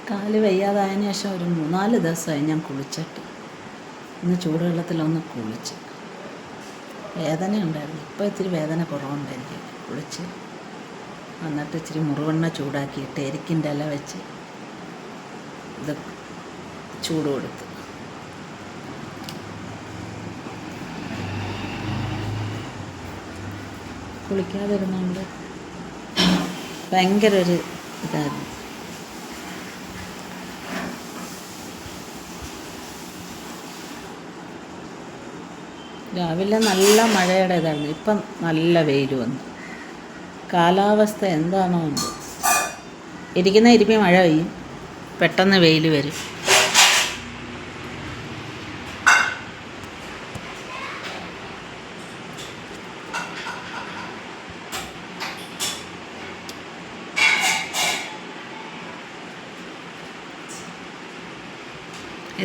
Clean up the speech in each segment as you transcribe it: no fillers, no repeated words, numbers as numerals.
കാല് വയ്യാതായതിനു ശേഷം ഒരു 3-4 ദിവസമായി ഞാൻ കുളിച്ചിട്ട്. ഇന്ന് ചൂടുവെള്ളത്തിലൊന്ന് കുളിച്ച്. വേദന ഉണ്ടായിരുന്നു. ഇപ്പോൾ ഇത്തിരി വേദന കുറവുണ്ട് എനിക്ക്. കുളിച്ച് വന്നിട്ട് ഇച്ചിരി മുറുവെണ്ണ ചൂടാക്കിയിട്ട് എരിക്കിൻ്റെ ഇല വെച്ച് ഇത് ചൂട് കൊടുത്ത്. കുളിക്കാതിരുന്നുകൊണ്ട് ഭയങ്കര ഒരു ഇതായിരുന്നു. രാവിലെ നല്ല മഴയുടെ ഇതായിരുന്നു. ഇപ്പം നല്ല വെയിൽ വന്നു. കാലാവസ്ഥ എന്താണോ എന്തോ. ഇരിക്കുന്ന ഇരിപ്പി മഴ പെയ്യും, പെട്ടെന്ന് വെയിൽ വരും.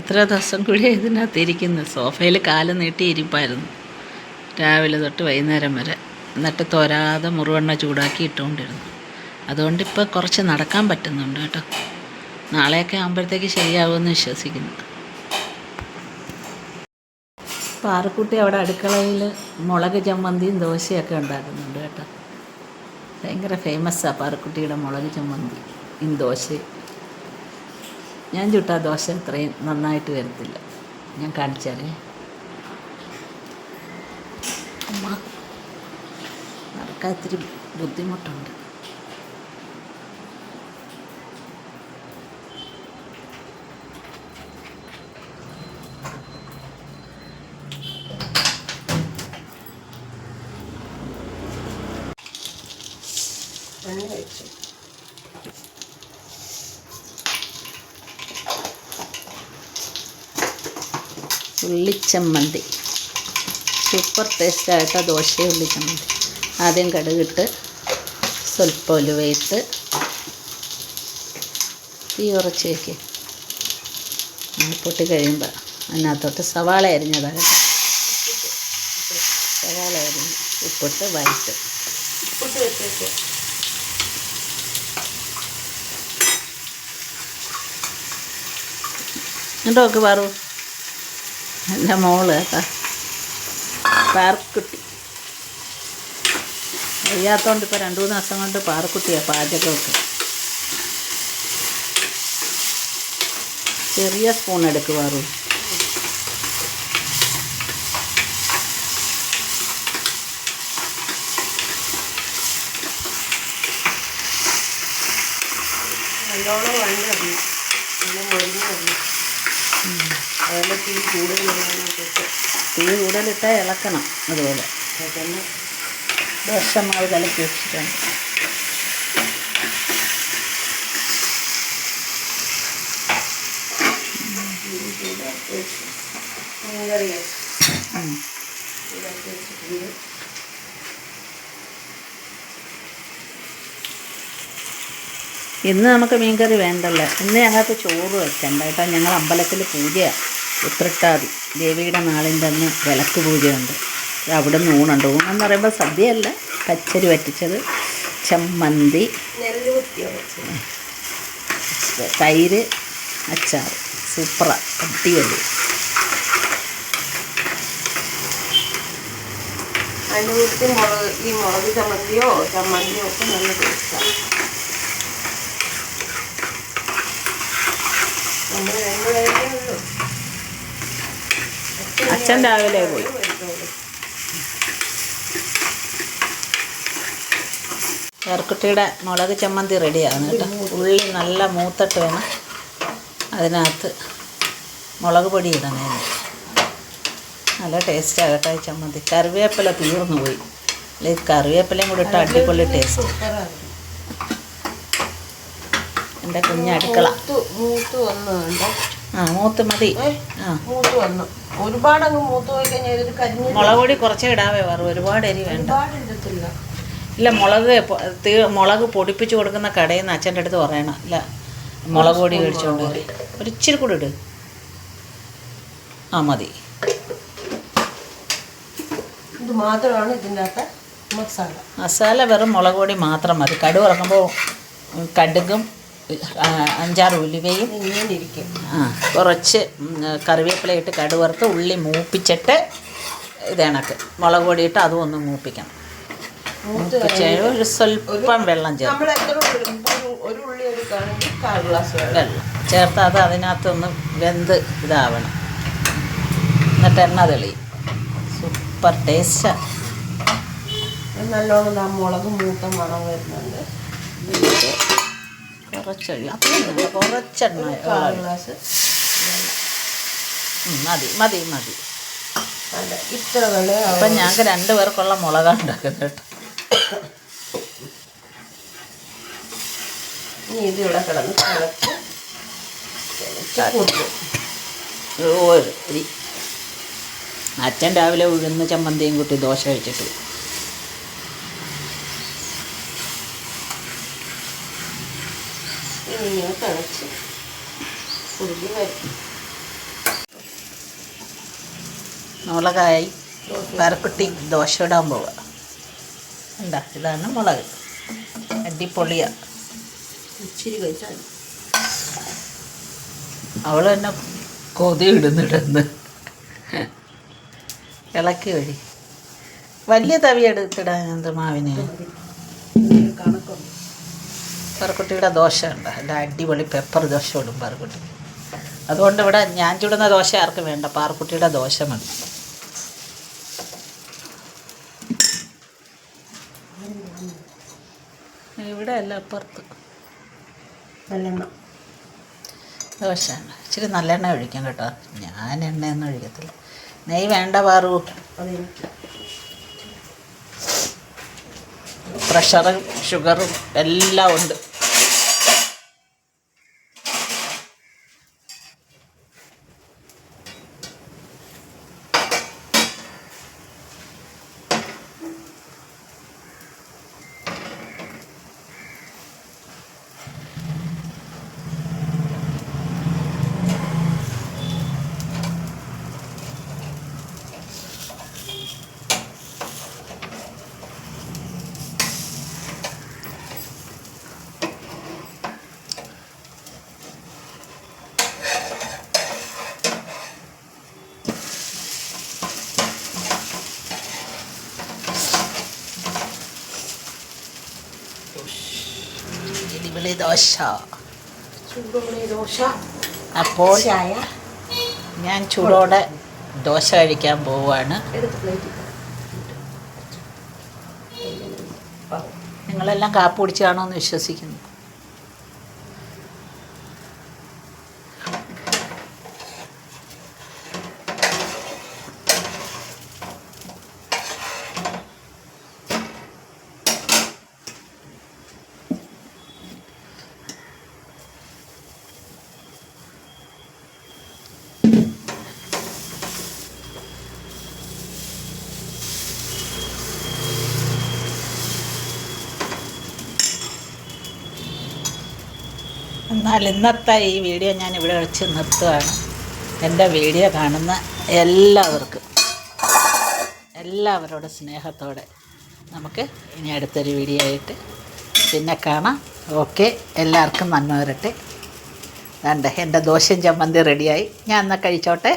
എത്ര ദിവസം കൂടി ഇതിനകത്ത് ഇരിക്കുന്നത്. സോഫയിൽ കാല് നീട്ടി ഇരിപ്പായിരുന്നു രാവിലെ തൊട്ട് വൈകുന്നേരം വരെ. എന്നിട്ട് തോരാതെ മുറുവെണ്ണ ചൂടാക്കി ഇട്ടുകൊണ്ടിരുന്നു. അതുകൊണ്ടിപ്പോൾ കുറച്ച് നടക്കാൻ പറ്റുന്നുണ്ട് കേട്ടോ. നാളെയൊക്കെ ആകുമ്പോഴത്തേക്ക് ശരിയാവുമെന്ന് വിശ്വസിക്കുന്നു. പാറക്കുട്ടി അവിടെ അടുക്കളയിൽ മുളക് ചമ്മന്തിയും ദോശയൊക്കെ ഉണ്ടാക്കുന്നുണ്ട് കേട്ടോ. ഭയങ്കര ഫേമസാണ് പാറക്കുട്ടിയുടെ മുളക് ചമ്മന്തിയും ദോശയും. ഞാൻ ചുട്ടാ ദോശ ഇത്രയും നന്നായിട്ട് വരത്തില്ല. ഞാൻ കാണിച്ചാലേ. അമ്മ നടക്കാൻ ഇത്തിരി ബുദ്ധിമുട്ടുണ്ട്. ഉള്ളിച്ചമ്മന്തി സൂപ്പർ ടേസ്റ്റായിട്ട ദോശ ഉള്ളിച്ചമ്മന്തി. ആദ്യം കടുകിട്ട് സ്വല്പം ഉലുവയിട്ട് തീ ഉറച്ച് വയ്ക്കുക. പൊട്ടി കഴിയുമ്പോൾ അതിനകത്തോട്ട് സവാള അരിഞ്ഞതാണ് കേട്ടോ. സവാള അരിഞ്ഞ് ഉപ്പിട്ട് വഴറ്റും. എന്നിട്ട് നോക്ക് പാറു, എൻ്റെ മോള് കേട്ടോ പാറക്കുട്ടി. വയ്യാത്തതുകൊണ്ട് ഇപ്പോൾ 2-3 ദിവസം കൊണ്ട് പാറക്കുട്ടിയാണ് പാചകമൊക്കെ. ചെറിയ സ്പൂൺ എടുക്കുക പാറു. നല്ലോണം വഴി വരണം, നല്ല മൊരിഞ്ഞ് വരണം. അതുപോലെ തീ കൂടുതലിട്ടാൽ ഇളക്കണം. അതുപോലെ ദോശമാവ് കലക്കി വെച്ചിട്ടുണ്ട്. ഇന്ന് നമുക്ക് മീൻകറി വേണ്ടല്ലോ. ഇന്ന് ഞങ്ങൾക്ക് ചോറ് വെക്കണ്ട കേട്ടോ. ഞങ്ങൾ അമ്പലത്തിൽ പൂജയാണ്. ഉത്രട്ടാതി ദേവിയുടെ നാളിൻ്റെ അന്ന് വിളക്ക് പൂജയുണ്ട്. അവിടെ നിന്ന് ഊണുണ്ട്. ഊണെന്ന് പറയുമ്പോൾ സദ്യയല്ല, പച്ചരി വറ്റിച്ചത്, ചമ്മന്തി, തൈര്, അച്ചാർ. സൂപ്പറാണ്, അടിപൊളി. അതിൻ്റെ വീട്ടിൽ ഈ മുളക് ചമ്മന്തിയോ ഒക്കെ നല്ല ടേസ്റ്റാണ്. നമ്മൾ 2 പേരേ ഉള്ളൂ. അച്ഛൻ രാവിലെ പോയി. പാറക്കുട്ടിയുടെ മുളക് ചമ്മന്തി റെഡിയാണ് കേട്ടോ. ഉള്ളി നല്ല മൂത്തിട്ട് വേണം അതിനകത്ത് മുളക് പൊടി ഇടണേ. നല്ല ടേസ്റ്റാണ് കേട്ടോ ഈ ചമ്മന്തി. കറിവേപ്പില തീർന്നു പോയി. അല്ലെങ്കിൽ കറിവേപ്പിലയും കൂടി ഇട്ട് അടിപൊളി ടേസ്റ്റ്. എൻ്റെ കുഞ്ഞടുക്കള മൂത്ത് മതി. ഒരുപാടങ്ങ് മൂത്ത് പോയി കഴിഞ്ഞാൽ മുളക് പൊടി കുറച്ചേ ഇടാവേ പറ. ഒരുപാട് എരി വേണ്ട. ഇല്ല, മുളക് പൊടിപ്പിച്ച് കൊടുക്കുന്ന കടയിൽ നിന്ന് അച്ഛൻ്റെ അടുത്ത് പറയണം. ഇല്ല, മുളക് പൊടി മേടിച്ചോണ്ട് വരും. ഒരിച്ചിരി കൂടി ഇട്. ആ മതി. ഇത് മാത്രമാണ് ഇതിൻ്റെ അകത്ത് മസാല. വെറും മുളക് പൊടി മാത്രം മതി. കടുക് ഇറക്കുമ്പോൾ കടുകും 5-6 ഉലുവയും ഇങ്ങനെ ഇരിക്കും. കുറച്ച് കറിവേപ്പിലയിട്ട് കടുവറുത്ത് ഉള്ളി മൂപ്പിച്ചിട്ട് ഇതേണക്ക് മുളക് പൊടിയിട്ട് അതും ഒന്ന് മൂപ്പിക്കണം. മൂപ്പിച്ച് ഒരു സ്വല്പം വെള്ളം ചേർത്ത് നമ്മൾ എത്ര ഒരു ഉള്ളി എടുക്കുകയാണെങ്കിൽ 1/4 ഗ്ലാസ് വെള്ളം ചേർത്ത് അത് അതിനകത്തൊന്ന് വെന്ത് ഇതാവണം. എന്നിട്ട് എണ്ണ തെളിയും. സൂപ്പർ ടേസ്റ്റാണ്. നല്ലോണം മുളക് മൂത്ത മണം വരുന്നുണ്ട്. കുറച്ചെണ്ണ കുറച്ചെണ്ണ 1/4 ഗ്ലാസ് മതി മതി മതി. അല്ല ഇത്ര വെള്ളം. അപ്പം ഞങ്ങൾക്ക് 2 പേർക്കുള്ള മുളകാണ് ഉണ്ടാക്കുന്നത് കേട്ടോ. ഇനി ഇതിവിടെ കിടന്ന് തിളച്ച് കൂട്ടും. അച്ഛൻ രാവിലെ ഉഴുന്ന് ചമ്മന്തിയും കൂട്ടി ദോശ കഴിച്ചിട്ട് ഇങ്ങനെ തിളച്ച് കുറുകി വരും. മുളകായി കരക്കുട്ടി ദോശ ഇടാൻ പോവുക. എന്താ ഇതാണ് മുളക്. അടിപൊളിയാണ്. ഇച്ചിരി കഴിച്ചാൽ അവൾ തന്നെ കൊതി ഇടുന്നിടുന്ന് ഇളക്കി വഴി വലിയ തവി എടുത്തിടാൻ എന്ത് മാവിന്. കണക്കൊന്നും പറക്കുട്ടിയുടെ ദോശ ഉണ്ട്. അല്ല അടിപൊളി പെപ്പർ ദോശ ഇടും പാറക്കുട്ടി. അതുകൊണ്ട് ഇവിടെ ഞാൻ ചുടുന്ന ദോശ ആർക്കും വേണ്ട, പാറക്കുട്ടിയുടെ ദോശ മതി. ഇവിടെ അല്ല അപ്പുറത്ത് നല്ലെണ്ണ ദോശ ഇച്ചിരി നല്ലെണ്ണ ഒഴിക്കാം കേട്ടോ. ഞാൻ എണ്ണയൊന്നും ഒഴിക്കത്തില്ല. നെയ്യ് വേണ്ട പാറു. അതെനിക്ക് പ്രഷറും ഷുഗറും എല്ലാം ഉണ്ട്. അടിപൊളി ദോശ. ചൂടുള്ള ദോശ. അപ്പോൾ ചായ. ഞാൻ ചൂടോടെ ദോശ കഴിക്കാൻ പോവുകയാണ്. എടുത്ത് പ്ലേറ്റ്. നിങ്ങളെല്ലാം കാപ്പി കുടിച്ചാണോ എന്ന് വിശ്വസിക്കുന്നു. എന്നാൽ ഇന്നത്തെ ഈ വീഡിയോ ഞാൻ ഇവിടെ വെച്ച് നിർത്തുകയാണ്. എൻ്റെ വീഡിയോ കാണുന്ന എല്ലാവരോടും സ്നേഹത്തോടെ നമുക്ക് ഇനി അടുത്തൊരു വീഡിയോ ആയിട്ട് പിന്നെ കാണാം. ഓക്കെ, എല്ലാവർക്കും നന്മ വരട്ടെ. വേണ്ട എൻ്റെ ദോശയും ചമ്മന്തി റെഡിയായി. ഞാൻ എന്നാൽ കഴിച്ചോട്ടെ.